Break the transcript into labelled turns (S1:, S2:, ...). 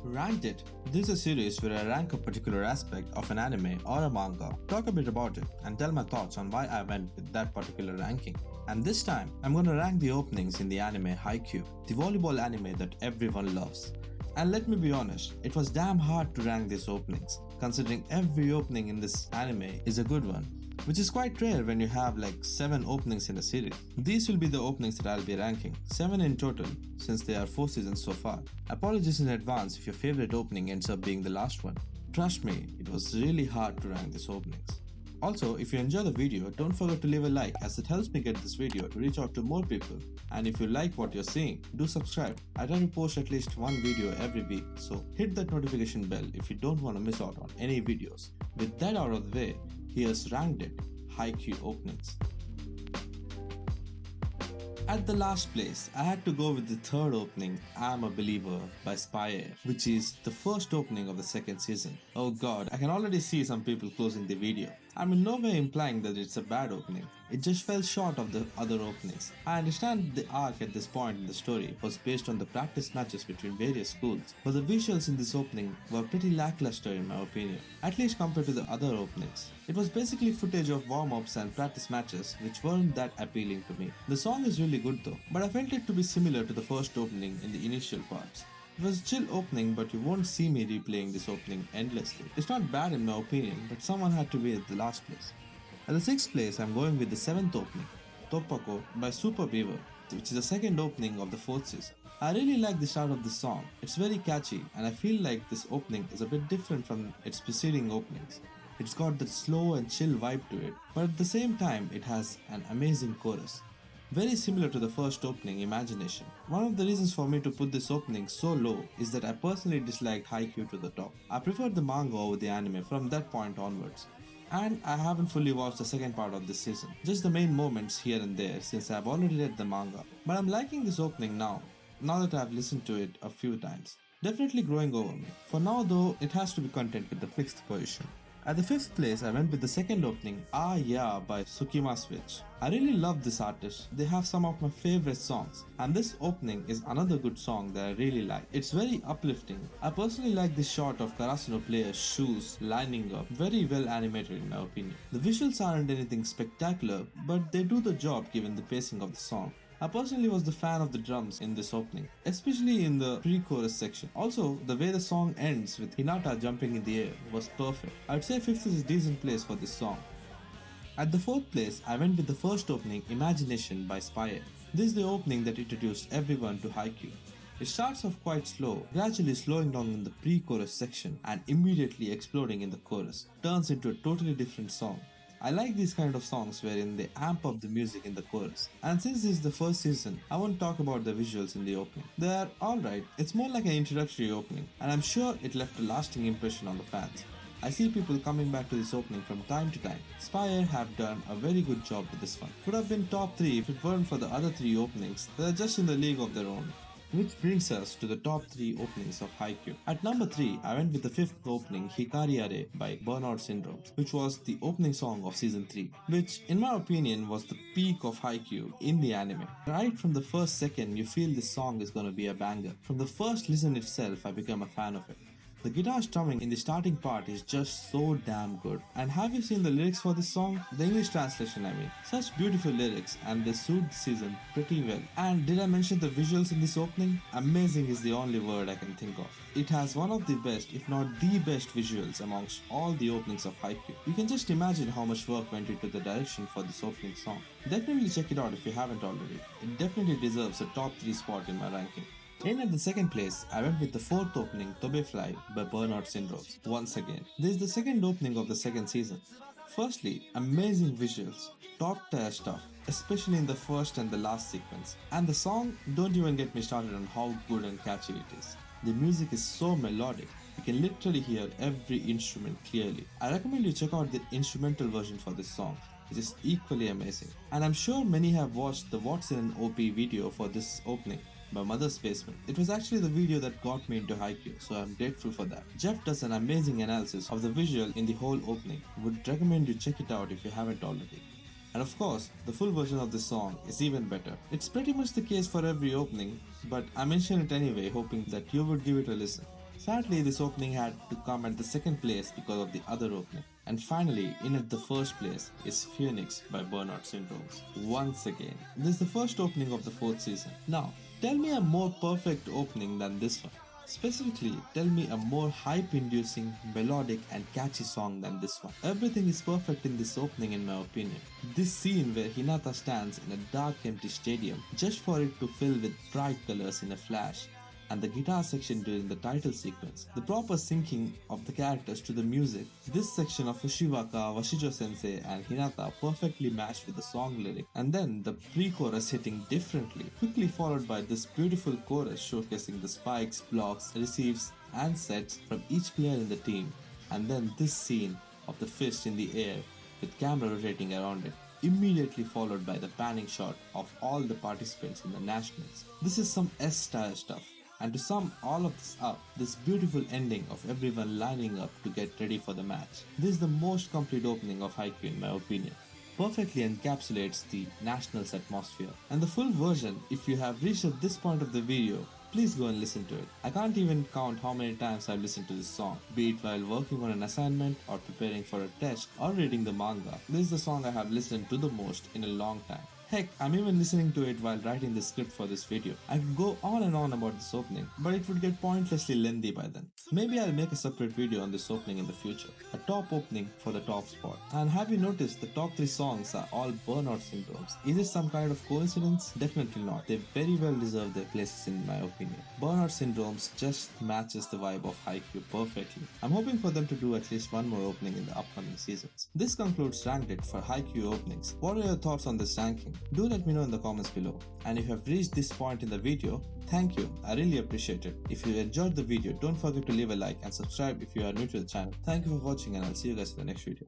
S1: Ranked It. This is a series where I rank a particular aspect of an anime or a manga, talk a bit about it, and tell my thoughts on why I went with that particular ranking. And this time, I'm gonna rank the openings in the anime Haikyuu, the volleyball anime that everyone loves. And let me be honest, it was damn hard to rank these openings, considering every opening in this anime is a good one, which is quite rare when you have like 7 openings in a series. These will be the openings that I'll be ranking, 7 in total since there are 4 seasons so far. Apologies in advance if your favorite opening ends up being the last one. Trust me, it was really hard to rank these openings. Also, if you enjoy the video, don't forget to leave a like as it helps me get this video to reach out to more people. And if you like what you're seeing, do subscribe. I try to post at least one video every week, so hit that notification bell if you don't want to miss out on any videos. With that out of the way, here's Ranked It, Haikyuu openings. At the last place, I had to go with the third opening, I'm a Believer by Spy Air, which is the first opening of the second season. Oh god, I can already see some people closing the video. I'm in no way implying that it's a bad opening, it just fell short of the other openings. I understand the arc at this point in the story was based on the practice matches between various schools, but the visuals in this opening were pretty lackluster in my opinion, at least compared to the other openings. It was basically footage of warm-ups and practice matches which weren't that appealing to me. The song is really good though, but I felt it to be similar to the first opening in the initial parts. It was a chill opening, but you won't see me replaying this opening endlessly. It's not bad in my opinion, but someone had to be at the last place. At the 6th place, I'm going with the 7th opening, Toppako by Super Beaver, which is the second opening of the 4th season. I really like the start of this song. It's very catchy and I feel like this opening is a bit different from its preceding openings. It's got that slow and chill vibe to it, but at the same time it has an amazing chorus. Very similar to the first opening, Imagination. One of the reasons for me to put this opening so low is that I personally disliked Haikyuu to the top. I preferred the manga over the anime from that point onwards. And I haven't fully watched the second part of this season, just the main moments here and there since I've already read the manga. But I'm liking this opening now that I've listened to it a few times. Definitely growing over me. For now though, it has to be content with the 5th position. At the 5th place, I went with the second opening, Ah Yeah by Tsukima Switch. I really love this artist, they have some of my favorite songs, and this opening is another good song that I really like. It's very uplifting. I personally like this shot of Karasuno player's shoes lining up, very well animated in my opinion. The visuals aren't anything spectacular, but they do the job given the pacing of the song. I personally was the fan of the drums in this opening, especially in the pre-chorus section. Also, the way the song ends with Hinata jumping in the air was perfect. I'd say 5th is a decent place for this song. At the 4th place, I went with the first opening, Imagination by Spy Air. This is the opening that introduced everyone to Haikyuu. It starts off quite slow, gradually slowing down in the pre-chorus section and immediately exploding in the chorus. Turns into a totally different song. I like these kind of songs wherein they amp up the music in the chorus. And since this is the first season, I won't talk about the visuals in the opening. They are alright, it's more like an introductory opening, and I'm sure it left a lasting impression on the fans. I see people coming back to this opening from time to time. Spy Air have done a very good job with this one. Could have been top 3 if it weren't for the other 3 openings that are just in the league of their own. Which brings us to the top 3 openings of Haikyuu. At number 3, I went with the 5th opening, Hikari Are by Burnout Syndrome, which was the opening song of season 3, which in my opinion was the peak of Haikyuu in the anime. Right from the first second, you feel this song is gonna be a banger. From the first listen itself, I became a fan of it. The guitar strumming in the starting part is just so damn good. And have you seen the lyrics for this song? The English translation I mean. Such beautiful lyrics and they suit the season pretty well. And did I mention the visuals in this opening? Amazing is the only word I can think of. It has one of the best, if not the best visuals amongst all the openings of Haikyuu. You can just imagine how much work went into the direction for this opening song. Definitely check it out if you haven't already. It definitely deserves a top 3 spot in my ranking. In at the 2nd place, I went with the 4th opening, Tobe Fly by Burnout Syndrome. Once again, this is the second opening of the second season. Firstly, amazing visuals, top tier stuff, especially in the first and the last sequence. And the song, don't even get me started on how good and catchy it is. The music is so melodic, you can literally hear every instrument clearly. I recommend you check out the instrumental version for this song, which is equally amazing. And I'm sure many have watched the What's in an OP video for this opening by Mother's Basement. It was actually the video that got me into Haikyuu, so I'm grateful for that. Jeff does an amazing analysis of the visual in the whole opening. Would recommend you check it out if you haven't already. And of course, the full version of this song is even better. It's pretty much the case for every opening, but I mention it anyway hoping that you would give it a listen. Sadly, this opening had to come at the second place because of the other opening. And finally, in at the first place is Phoenix by Burnout Syndromes. Once again, this is the first opening of the fourth season. Now, tell me a more perfect opening than this one. Specifically, tell me a more hype-inducing, melodic and catchy song than this one. Everything is perfect in this opening in my opinion. This scene where Hinata stands in a dark empty stadium just for it to fill with bright colors in a flash, and the guitar section during the title sequence, the proper syncing of the characters to the music. This section of Ushiwaka, Washijo sensei and Hinata perfectly matched with the song lyric, and then the pre-chorus hitting differently, quickly followed by this beautiful chorus showcasing the spikes, blocks, receives and sets from each player in the team, and then this scene of the fist in the air with camera rotating around it, immediately followed by the panning shot of all the participants in the nationals. This is some S-style stuff. And to sum all of this up, this beautiful ending of everyone lining up to get ready for the match. This is the most complete opening of Haikyuu in my opinion. Perfectly encapsulates the nationals atmosphere. And the full version, if you have reached at this point of the video, please go and listen to it. I can't even count how many times I've listened to this song, be it while working on an assignment or preparing for a test or reading the manga. This is the song I have listened to the most in a long time. Heck, I'm even listening to it while writing the script for this video. I could go on and on about this opening, but it would get pointlessly lengthy by then. Maybe I'll make a separate video on this opening in the future. A top opening for the top spot. And have you noticed the top 3 songs are all Burnout Syndromes? Is it some kind of coincidence? Definitely not. They very well deserve their places in my opinion. Burnout Syndromes just matches the vibe of Haikyuu perfectly. I'm hoping for them to do at least one more opening in the upcoming seasons. This concludes Ranked It for Haikyuu openings. What are your thoughts on this ranking? Do let me know in the comments below. And if you have reached this point in the video, thank you. I really appreciate it. If you enjoyed the video, don't forget to leave a like and subscribe if you are new to the channel. Thank you for watching and I'll see you guys in the next video.